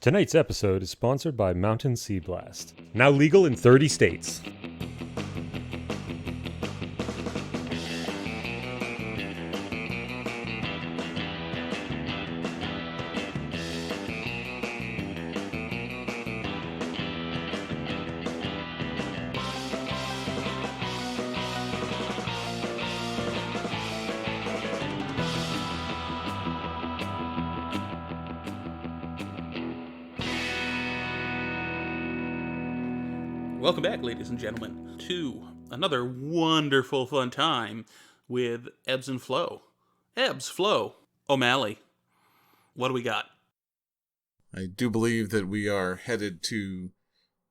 Tonight's episode is sponsored by Mountain Sea Blast, now legal in 30 states. Welcome back, ladies and gentlemen, to another wonderful fun time with Ebbs and Fleau. Ebbs, Fleau, O'Malley. What do we got? I do believe that we are headed to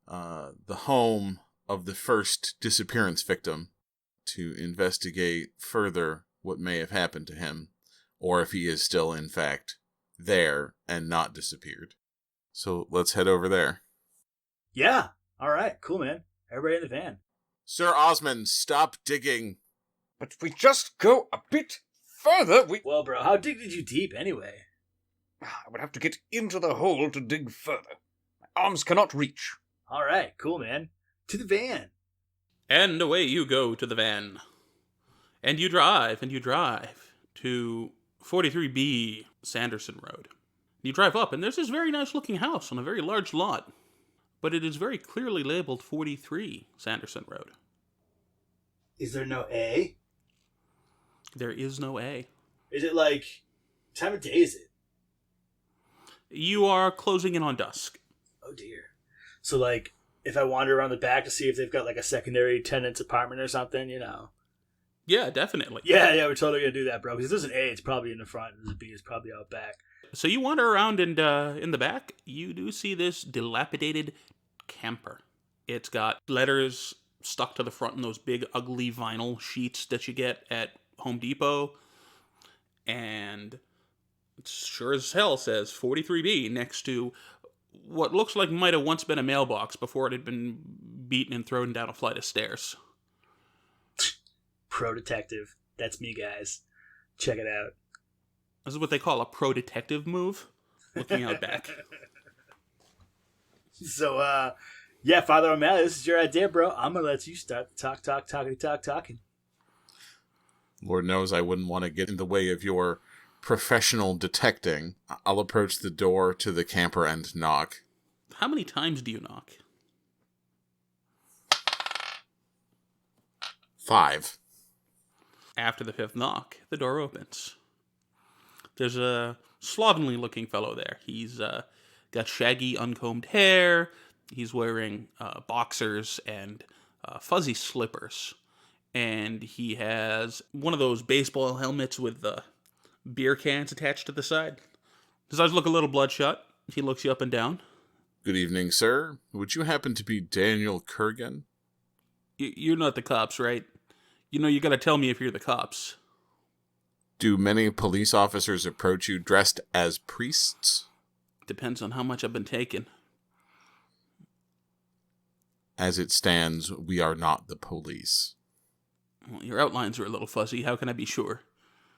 the home of the first disappearance victim to investigate further what may have happened to him, or if he is still, in fact, there and not disappeared. So let's head over there. Yeah. All right. Cool, man. Everybody in the van. Sir Osmond, stop digging. But if we just go a bit further, Well, bro, how deep did you deep anyway? I would have to get into the hole to dig further. My arms cannot reach. All right. Cool, man. To the van. And away you go to the van. And you drive to 43B Sanderson Road. You drive up, and there's this very nice-looking house on a very large lot. But it is very clearly labeled 43 Sanderson Road. Is there no A? There is no A. Is it like, what time of day is it? You are closing in on dusk. Oh, dear. So, like, if I wander around the back to see if they've got, like, a secondary tenant's apartment or something, you know. Yeah, definitely. Yeah, we're totally going to do that, bro. Because if there's an A, it's probably in the front, and the B is probably out back. So you wander around, and in the back, you do see this dilapidated camper. It's got letters stuck to the front in those big, ugly vinyl sheets that you get at Home Depot. And it sure as hell says 43B next to what looks like might have once been a mailbox before it had been beaten and thrown down a flight of stairs. Pro detective. That's me, guys. Check it out. This is what they call a pro detective move. Looking out back. So, yeah, Father O'Malley, this is your idea, bro. I'm going to let you start the talking. Lord knows I wouldn't want to get in the way of your professional detecting. I'll approach the door to the camper and knock. How many times do you knock? 5. After the 5th knock, the door opens. There's a slovenly-looking fellow there. He's got shaggy, uncombed hair. He's wearing boxers and fuzzy slippers. And he has one of those baseball helmets with beer cans attached to the side. His eyes look a little bloodshot. He looks you up and down. Good evening, sir. Would you happen to be Daniel Kurgan? You're not the cops, right? You know, you gotta tell me if you're the cops. Do many police officers approach you dressed as priests? Depends on how much I've been taking. As it stands, we are not the police. Well, your outlines are a little fuzzy. How can I be sure?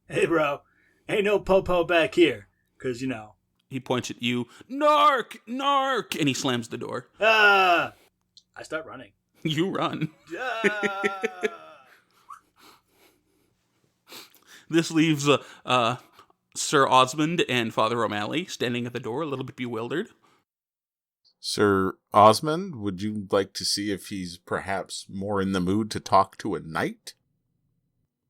Hey, bro. Ain't no po-po back here. Because, you know. He points at you. Narc! Narc! And he slams the door. I start running. You run. This leaves Sir Osmond and Father O'Malley standing at the door, a little bit bewildered. Sir Osmond, would you like to see if he's perhaps more in the mood to talk to a knight?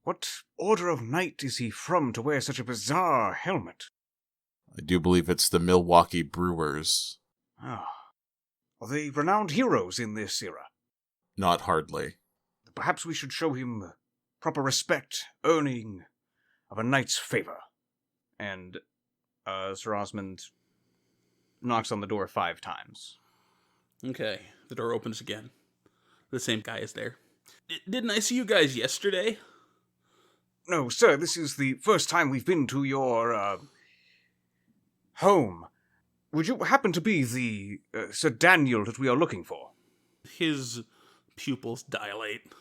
What order of knight is he from to wear such a bizarre helmet? I do believe it's the Milwaukee Brewers. Ah, are they renowned heroes in this era? Not hardly. Perhaps we should show him proper respect, earning of a knight's favor. And Sir Osmond knocks on the door 5 times. Okay, the door opens again. The same guy is there. Didn't I see you guys yesterday? No, sir, this is the first time we've been to your, home. Would you happen to be the Sir Daniel that we are looking for? His pupils dilate.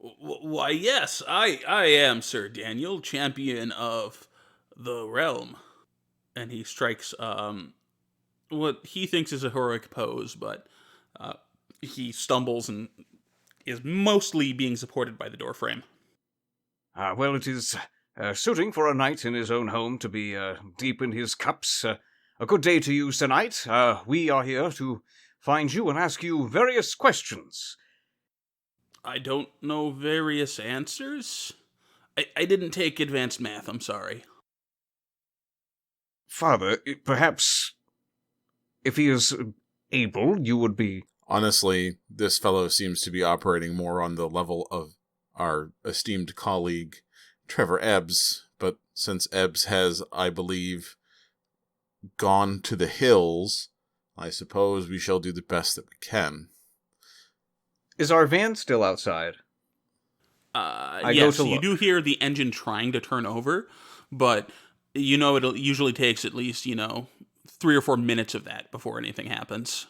Why, yes, I am Sir Daniel, champion of the realm. And he strikes what he thinks is a heroic pose, but he stumbles and is mostly being supported by the doorframe. Well, it is suiting for a knight in his own home to be deep in his cups. A good day to you, Sir Knight. We are here to find you and ask you various questions. I don't know various answers. I didn't take advanced math, I'm sorry. Father, perhaps if he is able, you would be... Honestly, this fellow seems to be operating more on the level of our esteemed colleague, Trevor Ebbs, but since Ebbs has, I believe, gone to the hills, I suppose we shall do the best that we can. Is our van still outside? Yes, you do hear the engine trying to turn over, but it usually takes at least, 3 or 4 minutes of that before anything happens.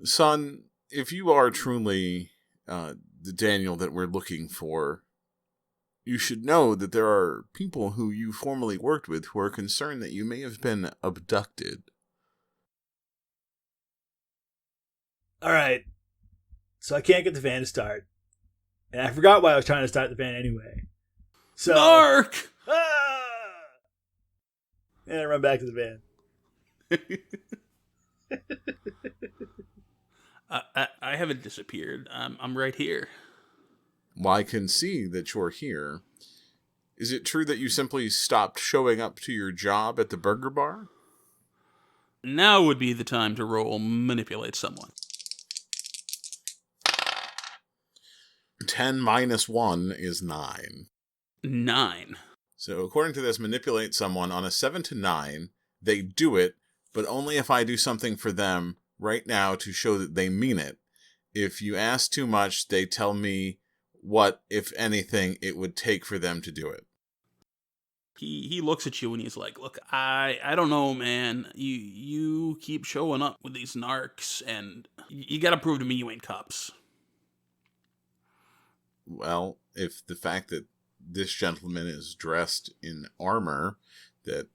Son, if you are truly the Daniel that we're looking for, you should know that there are people who you formerly worked with who are concerned that you may have been abducted. All right. So I can't get the van to start. And I forgot why I was trying to start the van anyway. So, Narc! And I run back to the van. I haven't disappeared. I'm right here. Well, I can see that you're here. Is it true that you simply stopped showing up to your job at the burger bar? Now would be the time to roll manipulate someone. 10 minus 1 is 9. 9. So according to this, manipulate someone on a 7 to 9, they do it, but only if I do something for them right now to show that they mean it. If you ask too much, they tell me what, if anything, it would take for them to do it. He looks at you and he's like, look, I don't know, man. You keep showing up with these narcs, and you gotta prove to me you ain't cops. Well, if the fact that this gentleman is dressed in armor that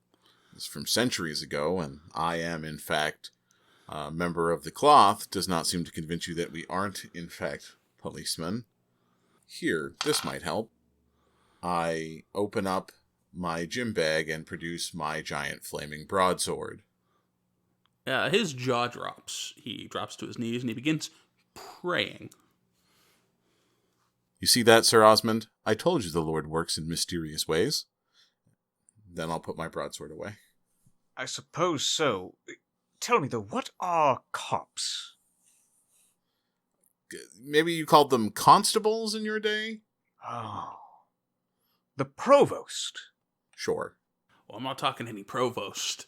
is from centuries ago, and I am, in fact, a member of the cloth, does not seem to convince you that we aren't, in fact, policemen. Here, this might help. I open up my gym bag and produce my giant flaming broadsword. His jaw drops. He drops to his knees and he begins praying. You see that, Sir Osmond? I told you the Lord works in mysterious ways. Then I'll put my broadsword away. I suppose so. Tell me, though, what are cops? Maybe you called them constables in your day? Oh. The provost. Sure. Well, I'm not talking any provost.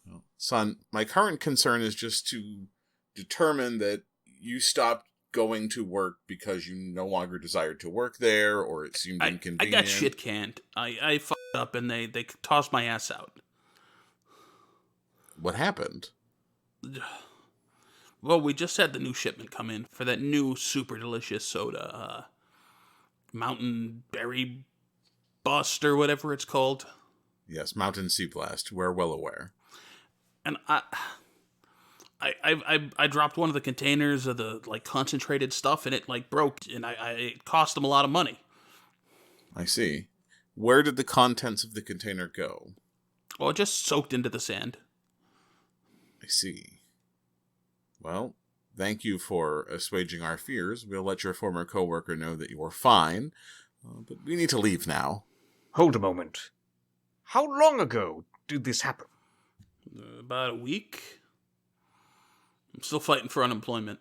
Well, son, my current concern is just to determine that you stopped going to work because you no longer desired to work there, or it seemed inconvenient. I got shit canned. I fucked up and they tossed my ass out. What happened? Well, we just had the new shipment come in for that new super delicious soda, Mountain Berry Bust or whatever it's called. Yes, Mountain Sea Blast. We're well aware. And I dropped one of the containers of the concentrated stuff and it broke, and it cost them a lot of money. I see. Where did the contents of the container go? Well, it just soaked into the sand. I see. Well, thank you for assuaging our fears. We'll let your former coworker know that you're fine, but we need to leave now. Hold a moment. How long ago did this happen? About a week. I'm still fighting for unemployment.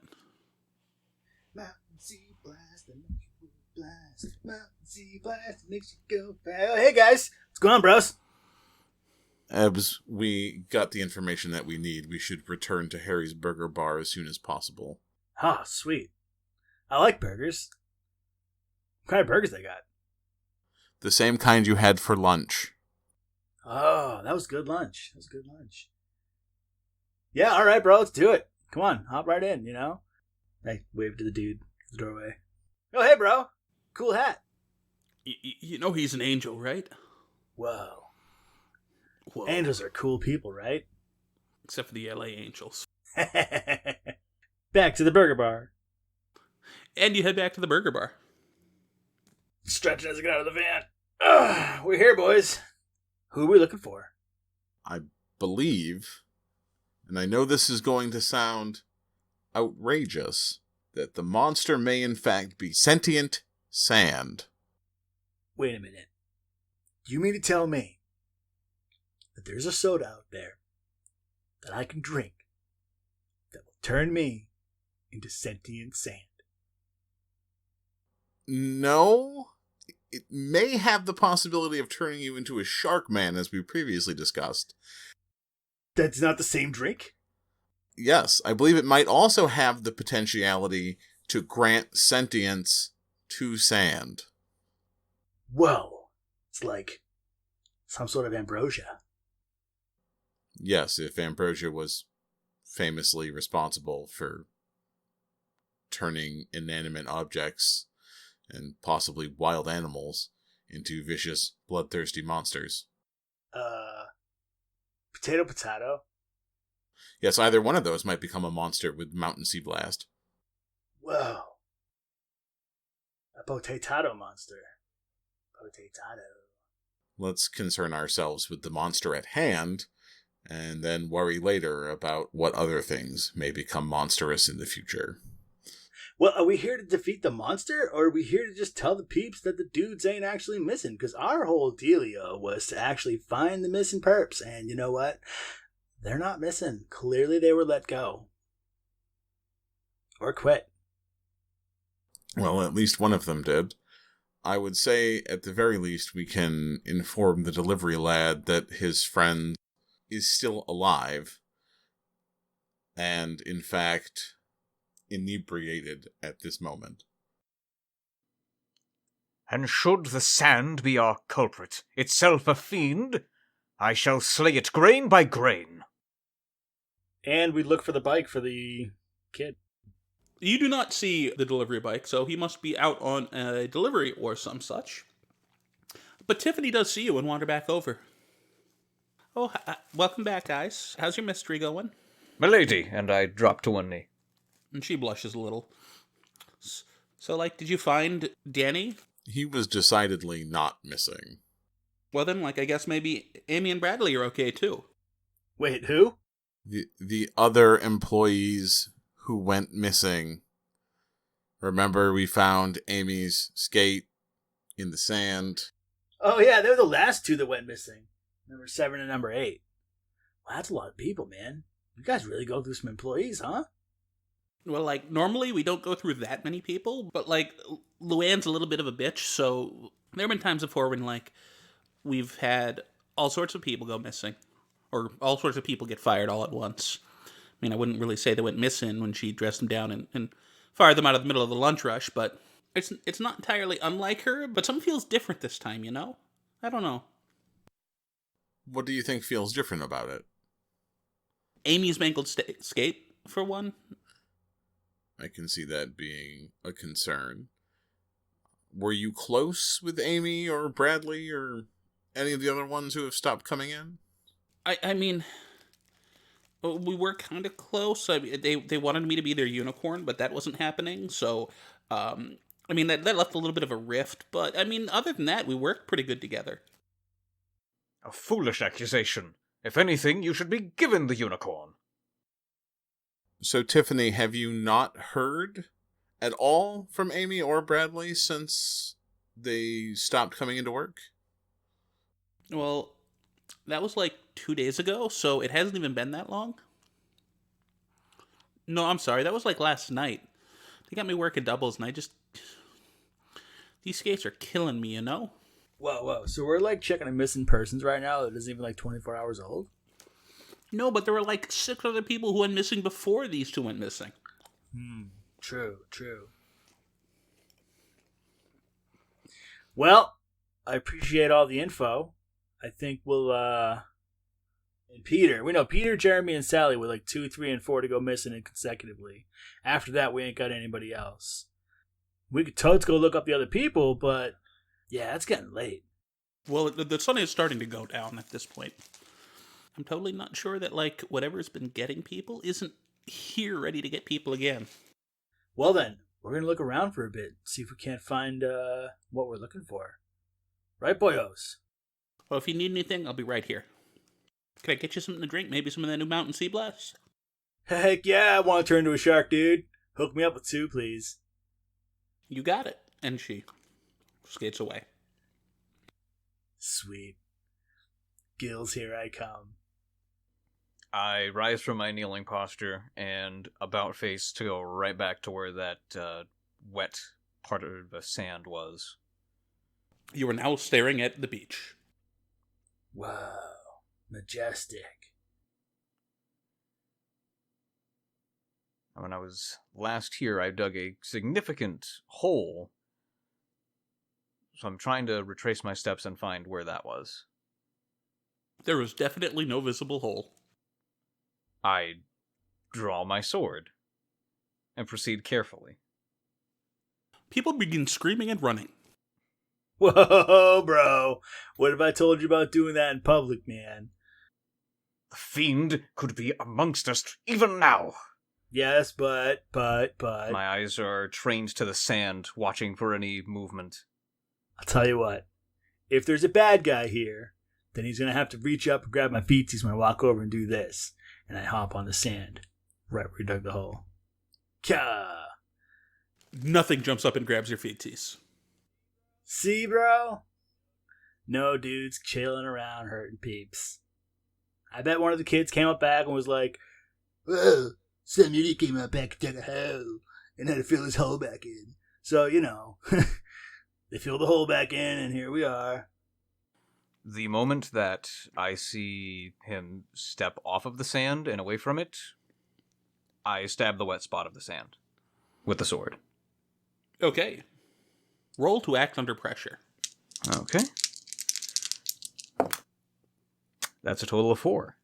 Mountain Sea Blast, that makes you go blast. Mountain Sea Blast, that makes you go fast. Oh, hey guys, what's going on, bros? Ebbs, we got the information that we need. We should return to Harry's Burger Bar as soon as possible. Oh, sweet. I like burgers. What kind of burgers they got? The same kind you had for lunch. Oh, that was good lunch. Yeah, all right, bro, let's do it. Come on, hop right in, I waved to the dude in the doorway. Oh, hey, bro. Cool hat. You know he's an angel, right? Whoa. Whoa. Angels are cool people, right? Except for the LA Angels. Back to the burger bar. And you head back to the burger bar. Stretching as I get out of the van. We're here, boys. Who are we looking for? I believe, and I know this is going to sound outrageous, that the monster may in fact be sentient sand. Wait a minute. You mean to tell me that there's a soda out there that I can drink that will turn me into sentient sand? No, it may have the possibility of turning you into a shark man, as we previously discussed. That's not the same drink? Yes, I believe it might also have the potentiality to grant sentience to sand. Whoa. It's like some sort of ambrosia. Yes, if ambrosia was famously responsible for turning inanimate objects and possibly wild animals into vicious, bloodthirsty monsters. Potato? Yes, either one of those might become a monster with Mountain Sea Blast. Whoa. A potato monster. Potato. Let's concern ourselves with the monster at hand, and then worry later about what other things may become monstrous in the future. Well, are we here to defeat the monster, or are we here to just tell the peeps that the dudes ain't actually missing? Because our whole dealio was to actually find the missing perps, and you know what? They're not missing. Clearly they were let go. Or quit. Well, at least one of them did. I would say, at the very least, we can inform the delivery lad that his friend is still alive, and, in fact, inebriated at this moment. And should the sand be our culprit, itself a fiend, I shall slay it grain by grain. And we look for the bike for the kid. You do not see the delivery bike, so he must be out on a delivery or some such. But Tiffany does see you and wander back over. Oh, welcome back, guys. How's your mystery going? Milady, and I drop to one knee. And she blushes a little. So, did you find Danny? He was decidedly not missing. Well then, I guess maybe Amy and Bradley are okay, too. Wait, who? The other employees who went missing. Remember, we found Amy's skate in the sand. Oh yeah, they were the last two that went missing. Number 7 and number 8. Wow, that's a lot of people, man. You guys really go through some employees, huh? Well, normally we don't go through that many people, but, Luann's a little bit of a bitch, so there have been times before when, we've had all sorts of people go missing. Or all sorts of people get fired all at once. I mean, I wouldn't really say they went missing when she dressed them down and fired them out of the middle of the lunch rush, but it's not entirely unlike her, but something feels different this time, you know? I don't know. What do you think feels different about it? Amy's mangled skate, for one. I can see that being a concern. Were you close with Amy or Bradley or any of the other ones who have stopped coming in? I mean, we were kind of close. They wanted me to be their unicorn, but that wasn't happening. So, that left a little bit of a rift. But, other than that, we worked pretty good together. A foolish accusation. If anything, you should be given the unicorn. So, Tiffany, have you not heard at all from Amy or Bradley since they stopped coming into work? Well, that was 2 days ago, so it hasn't even been that long. No, I'm sorry, that was last night. They got me working doubles, and these skates are killing me, you know? Whoa. So we're checking a missing persons right now that isn't even 24 hours old? No, but there were 6 other people who went missing before these two went missing. True. Well, I appreciate all the info. I think we'll, and Peter. We know Peter, Jeremy, and Sally were 2, 3, and 4 to go missing consecutively. After that, we ain't got anybody else. We could totes go look up the other people, but yeah, it's getting late. Well, the sun is starting to go down at this point. I'm totally not sure that, like, whatever's been getting people isn't here ready to get people again. Well then, we're going to look around for a bit, see if we can't find what we're looking for. Right, boyos? Well, if you need anything, I'll be right here. Can I get you something to drink? Maybe some of that new Mountain Sea Blast? Heck yeah, I want to turn into a shark, dude. Hook me up with 2, please. You got it. And she skates away. Sweet. Gills, here I come. I rise from my kneeling posture and about face to go right back to where that wet part of the sand was. You are now staring at the beach. Wow. Majestic. When I was last here, I dug a significant hole. So I'm trying to retrace my steps and find where that was. There was definitely no visible hole. I draw my sword and proceed carefully. People begin screaming and running. Whoa, bro. What if I told you about doing that in public, man? The fiend could be amongst us even now. Yes, but... My eyes are trained to the sand, watching for any movement. I'll tell you what. If there's a bad guy here, then he's going to have to reach up and grab my feeties when I walk over and do this. And I hop on the sand, right where he dug the hole. Kah! Nothing jumps up and grabs your feeties. See, bro? No dudes chilling around hurting peeps. I bet one of the kids came up back and was like, "Whoa, somebody came up back and dug a hole and had to fill his hole back in." So, you know, they filled the hole back in and here we are. The moment that I see him step off of the sand and away from it, I stab the wet spot of the sand with the sword. Okay. Roll to act under pressure. Okay. That's a total of 4.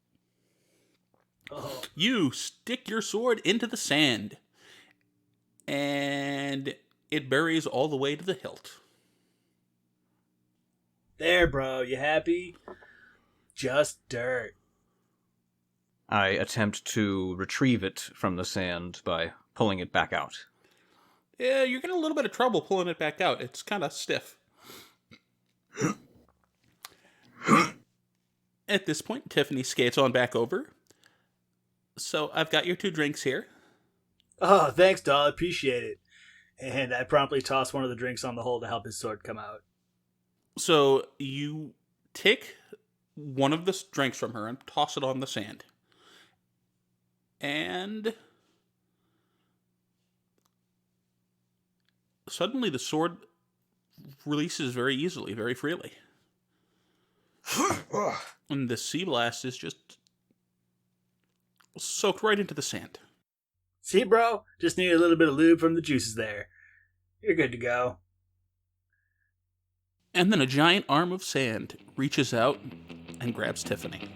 Oh. You stick your sword into the sand, and it buries all the way to the hilt. There, bro. You happy? Just dirt. I attempt to retrieve it from the sand by pulling it back out. Yeah, you're getting a little bit of trouble pulling it back out. It's kind of stiff. At this point, Tiffany skates on back over. So I've got your 2 drinks here. Oh, thanks, doll. Appreciate it. And I promptly toss one of the drinks on the hole to help his sword come out. So you take one of the drinks from her and toss it on the sand. And suddenly the sword releases very easily, very freely. And the sea blast is just soaked right into the sand. See, bro? Just need a little bit of lube from the juices there. You're good to go. And then a giant arm of sand reaches out and grabs Tiffany.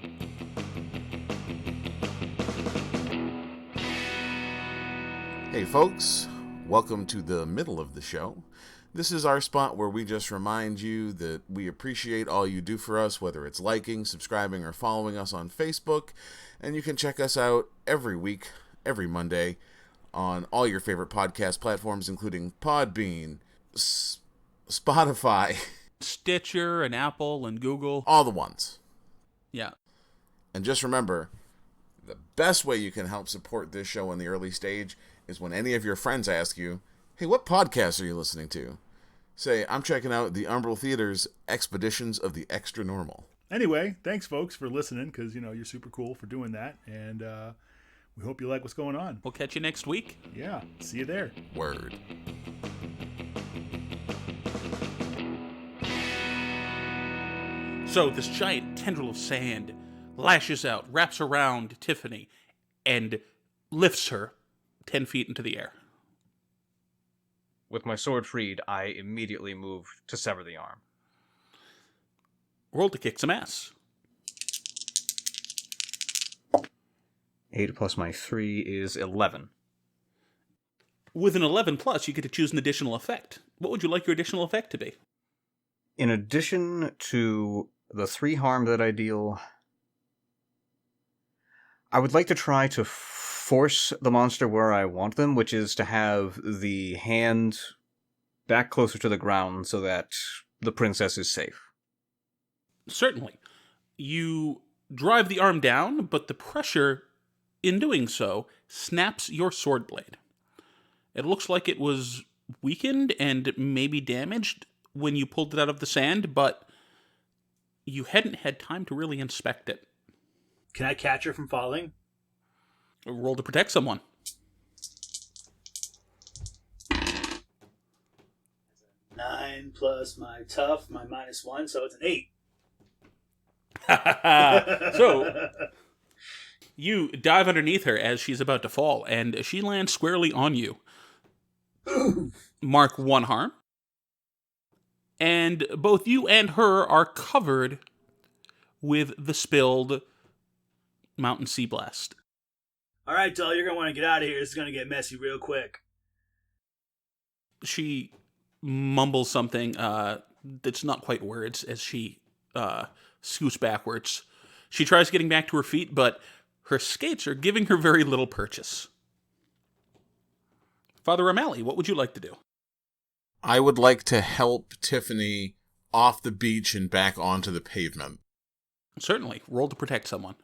Hey folks, welcome to the middle of the show. This is our spot where we just remind you that we appreciate all you do for us, whether it's liking, subscribing, or following us on Facebook. And you can check us out every week, every Monday, on all your favorite podcast platforms, including Podbean, Spotify, Stitcher and Apple and Google. all the ones. Yeah. And just remember, the best way you can help support this show in the early stage is when any of your friends ask you, "Hey, what podcast are you listening to?" Say, "I'm checking out the Umbral Theater's Expeditions of the Extranormal." Anyway, thanks, folks, for listening, because, you know, you're super cool for doing that, and we hope you like what's going on. We'll catch you next week. Yeah, see you there. Word. So this giant tendril of sand lashes out, wraps around Tiffany, and lifts her 10 feet into the air. With my sword freed, I immediately move to sever the arm. Roll to kick some ass. 8 plus my 3 is 11. With an 11 plus, you get to choose an additional effect. What would you like your additional effect to be? In addition to the 3 harm that I deal, I would like to try to force the monster where I want them, which is to have the hand back closer to the ground so that the princess is safe. Certainly. You drive the arm down, but the pressure in doing so snaps your sword blade. It looks like it was weakened and maybe damaged when you pulled it out of the sand, but you hadn't had time to really inspect it. Can I catch her from falling? Roll to protect someone. Nine plus my tough, my -1, so it's an 8. So, you dive underneath her as she's about to fall, and she lands squarely on you. Mark 1 harm. And both you and her are covered with the spilled Mountain Sea Blast. All right, doll, you're going to want to get out of here. This is going to get messy real quick. She mumbles something that's not quite words as she scoots backwards. She tries getting back to her feet, but her skates are giving her very little purchase. Father O'Malley, what would you like to do? I would like to help Tiffany off the beach and back onto the pavement. Certainly. Roll to protect someone.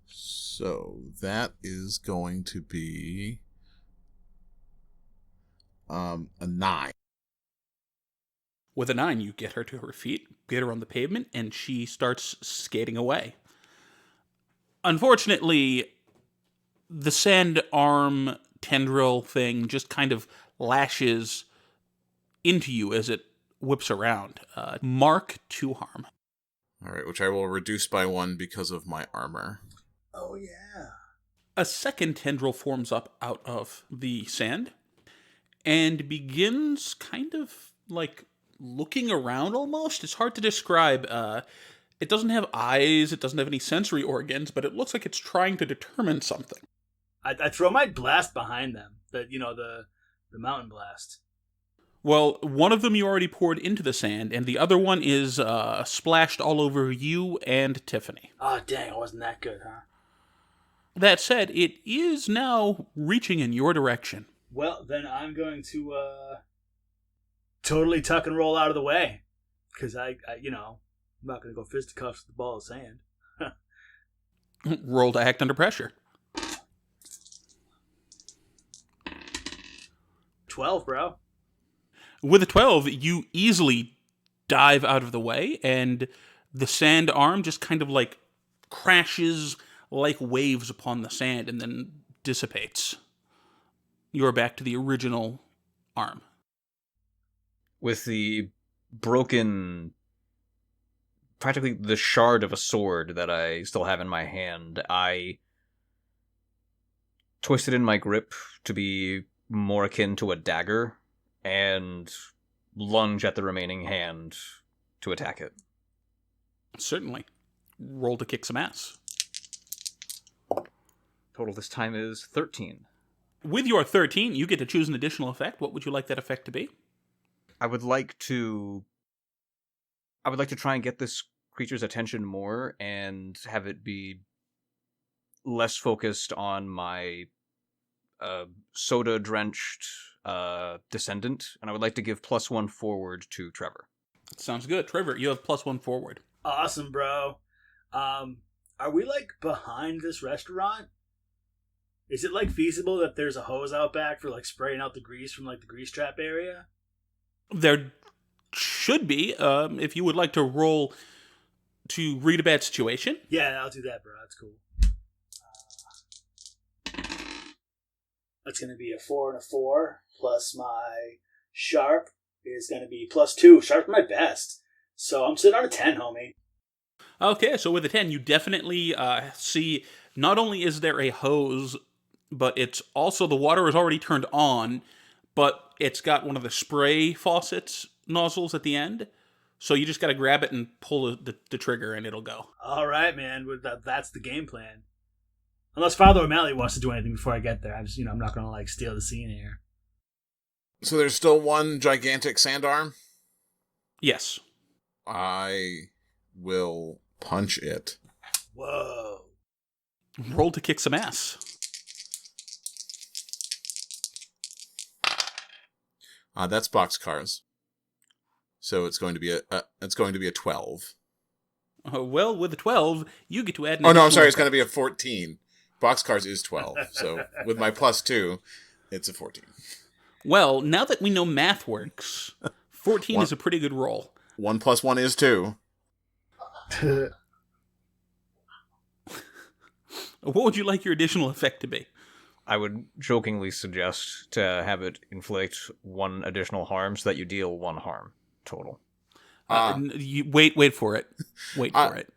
So that is going to be a 9. With a 9, you get her to her feet, get her on the pavement, and she starts skating away. Unfortunately, the sand arm tendril thing just kind of lashes into you as it whips around. Mark 2 harm. All right, which I will reduce by 1 because of my armor. Oh, yeah. A second tendril forms up out of the sand and begins kind of like looking around almost. It's hard to describe. It doesn't have eyes, it doesn't have any sensory organs, but it looks like it's trying to determine something. I throw my blast behind them, the mountain blast. Well, one of them you already poured into the sand, and the other one is splashed all over you and Tiffany. Oh, dang, it wasn't that good, huh? That said, it is now reaching in your direction. Well, then I'm going to totally tuck and roll out of the way. Because I'm not going to go fisticuffs with the ball of sand. Roll to act under pressure. 12, bro. With a 12, you easily dive out of the way, and the sand arm just kind of like crashes like waves upon the sand and then dissipates. You're back to the original arm. With the broken, practically the shard of a sword that I still have in my hand, I twist it in my grip to be more akin to a dagger and lunge at the remaining hand to attack it. Certainly. Roll to kick some ass. Total this time is 13. With your 13, you get to choose an additional effect. What would you like that effect to be? I would like to try and get this creature's attention more and have it be less focused on my soda-drenched descendant, and I would like to give +1 forward to Trevor. Sounds good. Trevor, you have +1 forward. Awesome, bro. Are we, behind this restaurant? Is it, feasible that there's a hose out back for, spraying out the grease from, the grease trap area? There should be, if you would like to roll to read a bad situation. Yeah, I'll do that, bro. That's cool. That's going to be a 4 and a 4, plus my sharp is going to be +2. Sharp's my best. So I'm sitting on a 10, homie. Okay, so with a 10, you definitely see not only is there a hose, but it's also the water is already turned on, but it's got one of the spray faucets nozzles at the end. So you just got to grab it and pull the trigger and it'll go. All right, man. That's the game plan. Unless Father O'Malley wants to do anything before I get there. I'm not going to steal the scene here. So there's still one gigantic sand arm? Yes. I will punch it. Whoa. Roll to kick some ass. That's boxcars. So it's going to be a 12. Well, with a 12, you get to add an Oh no, I'm additional sorry, it's going to effect. be a 14. Boxcars is 12. So with my +2, it's a 14. Well, now that we know math works, 14 is a pretty good roll. 1 + 1 is 2. What would you like your additional effect to be? I would jokingly suggest to have it inflict 1 additional harm so that you deal 1 harm total. Wait for it. Wait for it.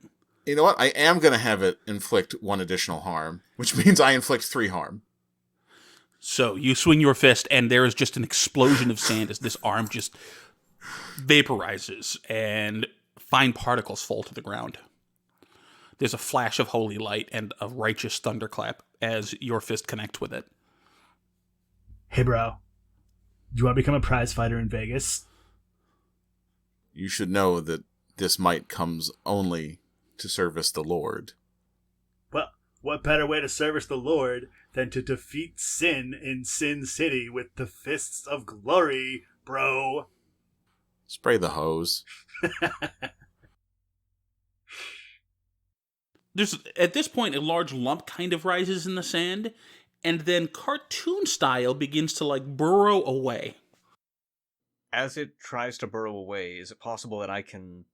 You know what? I am going to have it inflict 1 additional harm, which means I inflict 3 harm. So you swing your fist, and there is just an explosion of sand as this arm just vaporizes, and fine particles fall to the ground. There's a flash of holy light and a righteous thunderclap as your fist connects with it. Hey, bro. Do you want to become a prize fighter in Vegas? You should know that this might comes only to service the Lord. Well, what better way to service the Lord than to defeat sin in Sin City with the fists of glory, bro? Spray the hose. There's, at this point, a large lump kind of rises in the sand, and then cartoon style begins to, burrow away. As it tries to burrow away, is it possible that I can,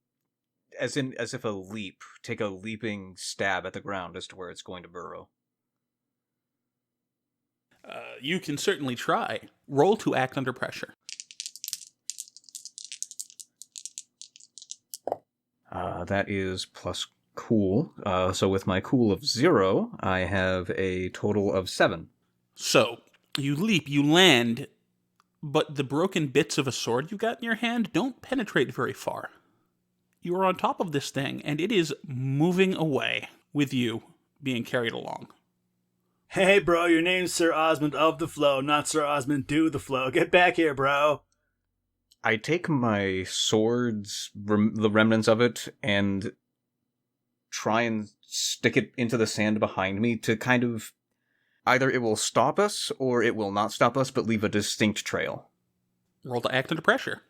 as if a leap, take a leaping stab at the ground as to where it's going to burrow? You can certainly try. Roll to act under pressure. That is plus cool. So with my cool of 0, I have a total of 7. So, you leap, you land, but the broken bits of a sword you got in your hand don't penetrate very far. You are on top of this thing, and it is moving away with you being carried along. Hey, bro, your name's Sir Osmond of the Fleau, not Sir Osmond do the Fleau. Get back here, bro. I take my sword's, the remnants of it, and try and stick it into the sand behind me to kind of... Either it will stop us, or it will not stop us, but leave a distinct trail. Roll to act under pressure.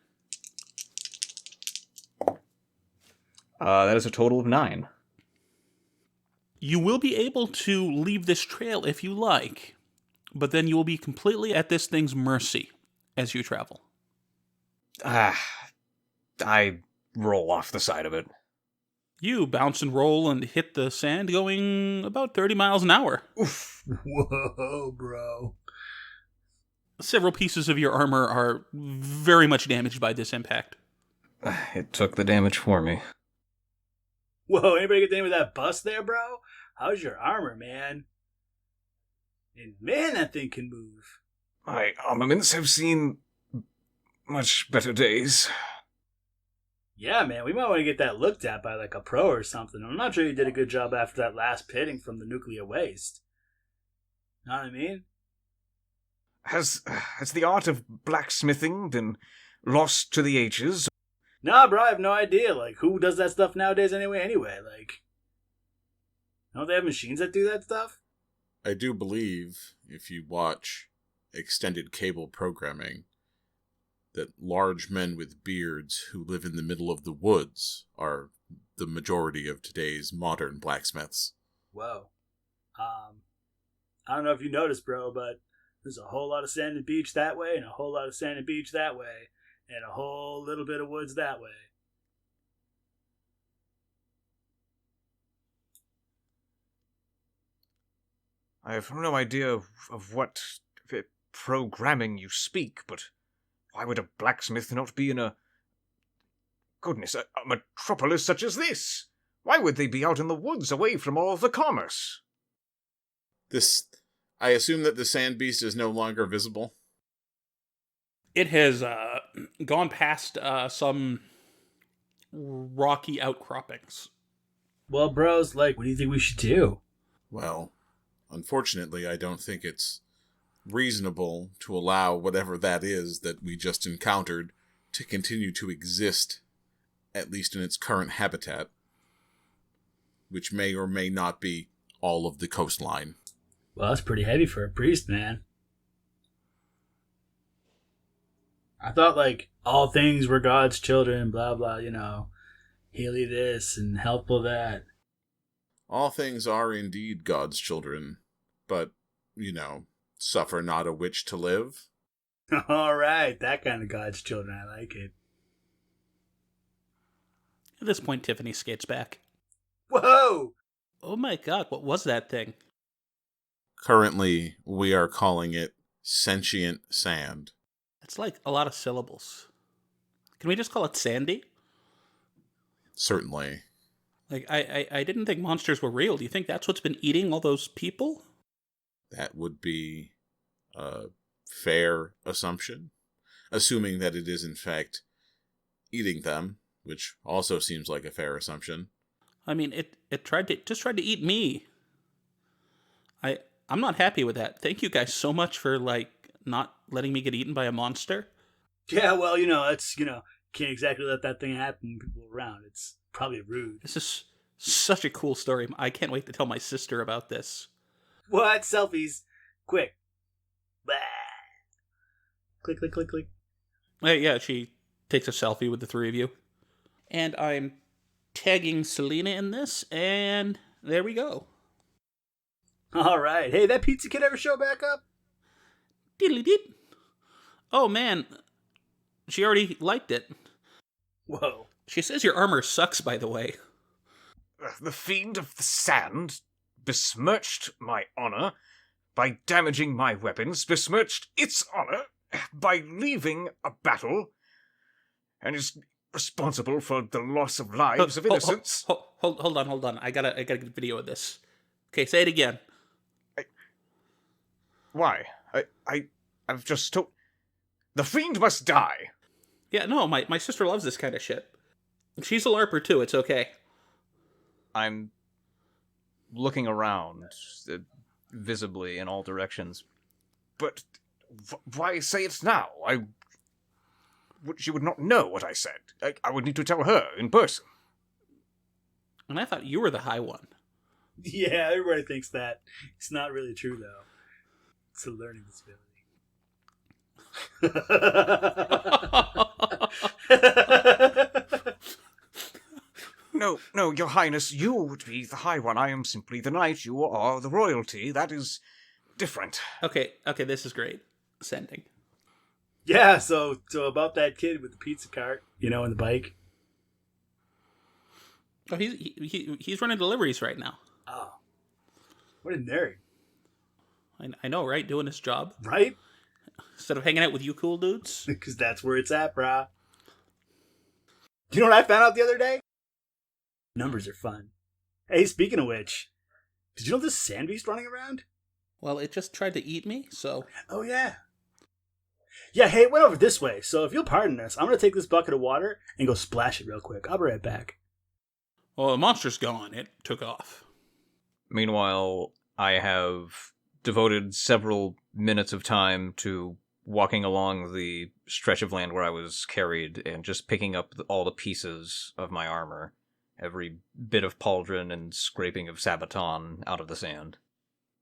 That is a total of 9. You will be able to leave this trail if you like, but then you will be completely at this thing's mercy as you travel. I roll off the side of it. You bounce and roll and hit the sand going about 30 miles an hour. Oof. Whoa, bro. Several pieces of your armor are very much damaged by this impact. It took the damage for me. Whoa, anybody get the name of that bus there, bro? How's your armor, man? And man, that thing can move. My armaments have seen much better days. Yeah, man, we might want to get that looked at by a pro or something. I'm not sure you did a good job after that last pitting from the nuclear waste. Know what I mean? Has the art of blacksmithing been lost to the ages? Nah, bro, I have no idea. Who does that stuff nowadays anyway? Don't they have machines that do that stuff? I do believe, if you watch extended cable programming, that large men with beards who live in the middle of the woods are the majority of today's modern blacksmiths. Whoa. I don't know if you noticed, bro, but there's a whole lot of sand and beach that way, and a whole lot of sand and beach that way, and a whole little bit of woods that way. I have no idea of what programming you speak, but why would a blacksmith not be in a metropolis such as this? Why would they be out in the woods away from all of the commerce? I assume that the sand beast is no longer visible. It has gone past some rocky outcroppings. Well, bros, what do you think we should do? Well, unfortunately, I don't think it's reasonable to allow whatever that is that we just encountered to continue to exist at least in its current habitat, which may or may not be all of the coastline. Well, that's pretty heavy for a priest, man. I thought, like, all things were God's children, blah, blah, Healy this and helpful that. All things are indeed God's children, but, suffer not a witch to live. All right, that kind of God's children, I like it. At this point, Tiffany skates back. Whoa! Oh my god, what was that thing? Currently, we are calling it sentient sand. It's like a lot of syllables. Can we just call it Sandy? Certainly. Like, I didn't think monsters were real. Do you think that's what's been eating all those people? That would be a fair assumption. Assuming that it is, in fact, eating them, which also seems like a fair assumption. I mean, it tried to eat me. I'm not happy with that. Thank you guys so much for, not letting me get eaten by a monster. Yeah, well, it's, can't exactly let that thing happen when people are around. It's probably rude. This is such a cool story. I can't wait to tell my sister about this. What? Selfies. Quick. Blah. Click, click, click, click. Yeah, she takes a selfie with the three of you. And I'm tagging Selena in this, and there we go. All right. Hey, that pizza kid ever show back up? Diddly did. Oh, man. She already liked it. Whoa. She says your armor sucks, by the way. The fiend of the sand besmirched my honor by damaging my weapons, besmirched its honor by leaving a battle, and is responsible for the loss of lives of innocents. Hold on. I gotta get a video of this. Okay, say it again. Why? I've just told... The fiend must die! Yeah, no, my sister loves this kind of shit. She's a LARPer too, it's okay. I'm looking around, visibly in all directions. But why say it now? She would not know what I said. I would need to tell her in person. And I thought you were the high one. Yeah, everybody thinks that. It's not really true, though. It's a learning disability. No, your highness, you would be the high one. I am simply the knight. You are the royalty. That is different. Okay, this is great. Sending. Yeah, so about that kid with the pizza cart, and the bike. Oh, he's running deliveries right now. Oh, what a nerd! I know, right? Doing his job, right? Instead of hanging out with you cool dudes. Because that's where it's at, brah. Do you know what I found out the other day? Numbers are fun. Hey, speaking of which, did you know this sand beast running around? Well, it just tried to eat me, so... Oh, yeah. Yeah, hey, it went over this way, so if you'll pardon us, I'm going to take this bucket of water and go splash it real quick. I'll be right back. Well, the monster's gone. It took off. Meanwhile, I have devoted several minutes of time to walking along the stretch of land where I was carried and just picking up all the pieces of my armor. Every bit of pauldron and scraping of sabaton out of the sand.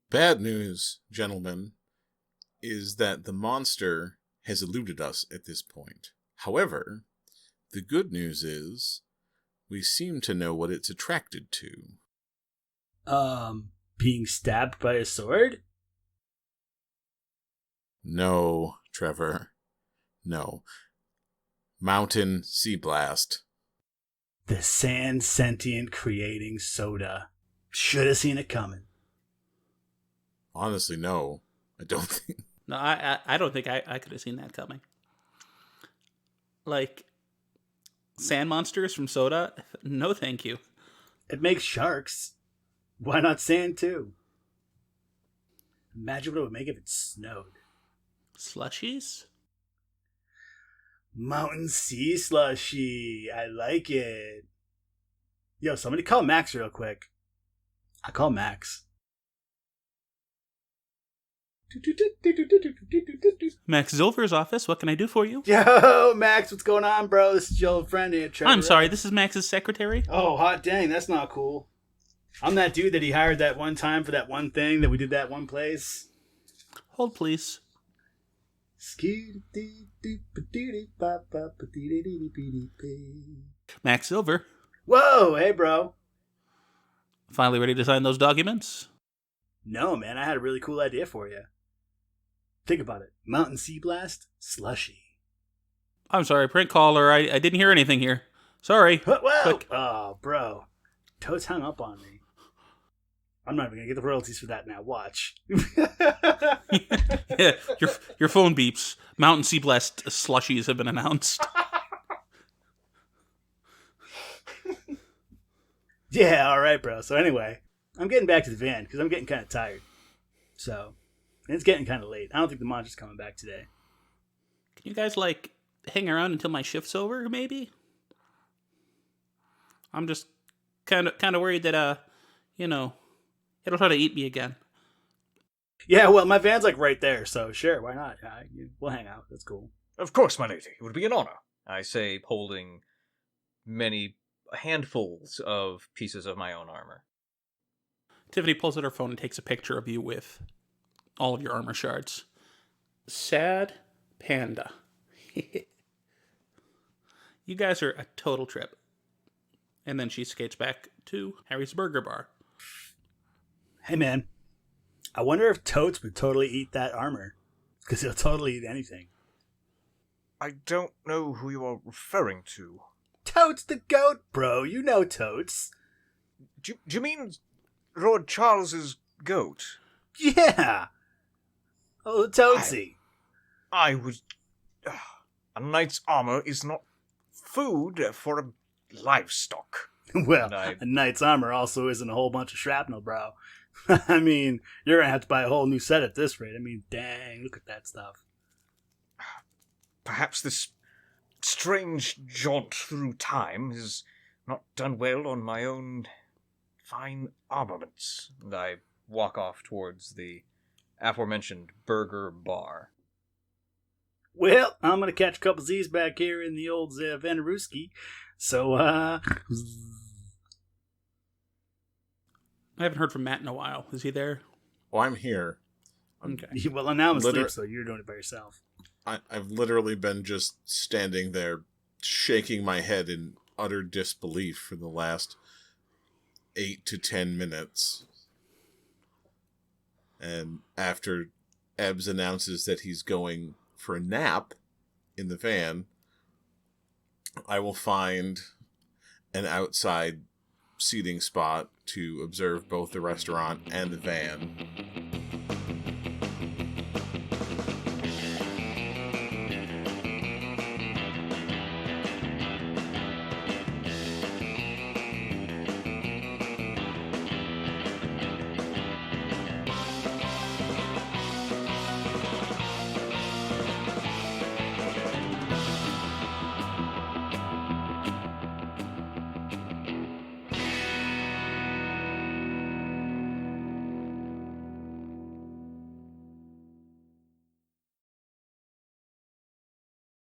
Bad news, gentlemen, is that the monster has eluded us at this point. However, the good news is we seem to know what it's attracted to. Being stabbed by a sword? No, Trevor. No. Mountain sea blast. The sand sentient creating soda. Should have seen it coming. Honestly, no. I don't think. No, I don't think I could have seen that coming. Like, sand monsters from soda? No, thank you. It makes sharks. Why not sand, too? Imagine what it would make if it snowed. Slushies? Mountain sea slushy. I like it. Yo, somebody call Max real quick. I call Max. Max Zilver's office. What can I do for you? Yo, Max, what's going on, bro? This is your old friend here, Trevor. I'm sorry, this is Max's secretary. Oh, hot dang, that's not cool. I'm that dude that he hired that one time for that one thing that we did that one place. Hold, please. Max Silver. Whoa, hey, bro. Finally ready to sign those documents? No, man, I had a really cool idea for you. Think about it. Mountain Sea Blast, slushy. I'm sorry, prank caller. I didn't hear anything here. Sorry. Whoa! Click. Oh, bro. Toad's hung up on me. I'm not even going to get the royalties for that now. Watch. Yeah, your phone beeps. Mountain Sea Blast slushies have been announced. Yeah, all right, bro. So anyway, I'm getting back to the van because I'm getting kind of tired. So, and it's getting kind of late. I don't think the monster's coming back today. Can you guys, hang around until my shift's over, maybe? I'm just kind of worried that, it'll try to eat me again. Yeah, well, my van's right there, so sure, why not? We'll hang out. That's cool. Of course, my lady. It would be an honor, I say, holding many handfuls of pieces of my own armor. Tiffany pulls out her phone and takes a picture of you with all of your armor shards. Sad panda. You guys are a total trip. And then she skates back to Harry's Burger Bar. Hey, man. I wonder if Totes would totally eat that armor. Because he'll totally eat anything. I don't know who you are referring to. Totes the goat, bro. You know Totes. Do you mean Lord Charles's goat? Yeah. Oh, Totesy. I would... a knight's armor is not food for a livestock. Well, And a knight's armor also isn't a whole bunch of shrapnel, bro. I mean, you're going to have to buy a whole new set at this rate. I mean, dang, look at that stuff. Perhaps this strange jaunt through time is not done well on my own fine armaments. And I walk off towards the aforementioned burger bar. Well, I'm going to catch a couple Z's back here in the old Vanderuski. So, I haven't heard from Matt in a while. Is he there? Well, I'm here. Okay. well, now I'm asleep, so you're doing it by yourself. I've literally been just standing there shaking my head in utter disbelief for the last 8 to 10 minutes. And after Ebbs announces that he's going for a nap in the van, I will find an outside seating spot to observe both the restaurant and the van.